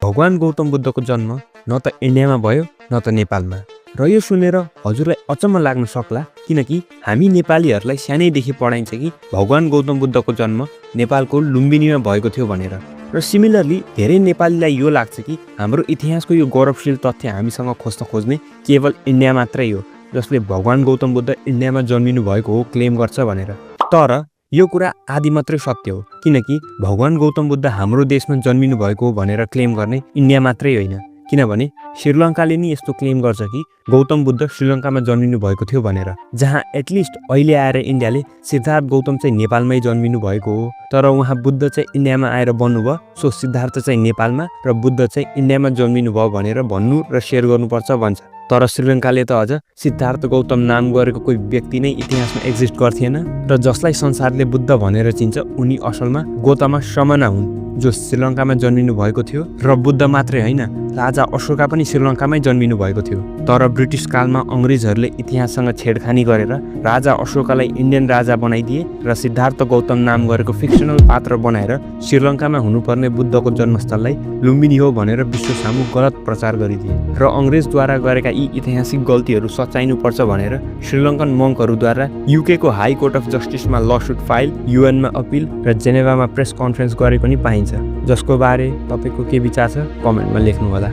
भगवान गौतम बुद्धको जन्म न त इन्डियामा भयो न त नेपालमा। र यो सुनेर हजुरलाई अचम्म लाग्न सक्ला, किनकि हामी नेपालीहरूलाई सानैदेखि पढाइन्छ कि भगवान गौतम बुद्धको जन्म नेपालको लुम्बिनीमा भएको थियो भनेर। र सिमिलरली धेरै नेपालीलाई यो लाग्छ कि हाम्रो इतिहासको यो गौरवशील तथ्य हामीसँग खोज्ने केवल इन्डिया मात्रै हो, जसले भगवान गौतम बुद्ध इन्डियामा जन्मिनु भएको हो क्लेम गर्छ भनेर। तर यो कुरा आदि मात्रै सत्य हो, किनकि भगवान गौतम बुद्ध हाम्रो देशमा जन्मिनु भएको हो भनेर क्लेम गर्ने इन्डिया मात्रै होइन, किनभने श्रीलङ्काले नि यस्तो क्लेम गर्छ कि गौतम बुद्ध श्रीलङ्कामा जन्मिनु भएको थियो भनेर। जहाँ एटलिस्ट अहिले आएर इन्डियाले सिद्धार्थ गौतम चाहिँ नेपालमै जन्मिनु भएको हो, तर उहाँ बुद्ध चाहिँ इन्डियामा आएर बन्नुभयो, सो सिद्धार्थ चाहिँ नेपालमा र बुद्ध चाहिँ इन्डियामा जन्मिनु भयो भनेर भन्नु र सेयर गर्नुपर्छ भन्छ। तर श्रीलङ्काले त अझ सिद्धार्थ गौतम नाम गरेको कोही व्यक्ति नै इतिहासमा एक्जिस्ट गर्थेन, र जसलाई संसारले बुद्ध भनेर चिन्छ उनी असलमा गौतम समना हुन्, जो श्रीलङ्कामा जन्मिनु भएको थियो। र बुद्ध मात्रै होइन, राजा अशोका पनि श्रीलङ्कामै जन्मिनु भएको थियो। तर ब्रिटिस कालमा अङ्ग्रेजहरूले इतिहाससँग छेडखानी गरेर राजा अशोकालाई इन्डियन राजा बनाइदिए र सिद्धार्थ गौतम नाम गरेको फिक्सनल पात्र बनाएर श्रीलङ्कामा हुनुपर्ने बुद्धको जन्मस्थललाई लुम्बिनी हो भनेर विश्व सामु गलत प्रचार गरिदिए। र अङ्ग्रेजद्वारा गरेका यी ऐतिहासिक गल्तीहरू सच्याइनुपर्छ भनेर श्रीलङ्कन मङ्कहरूद्वारा युकेको हाई कोर्ट अफ जस्टिसमा लसुट फाइल, युएनमा अपिल र जेनेभामा प्रेस कन्फरेन्स गरेको नि पाइन्छ। जसको बारे तपाईँको के विचार छ कमेन्टमा लेख्नुहोला।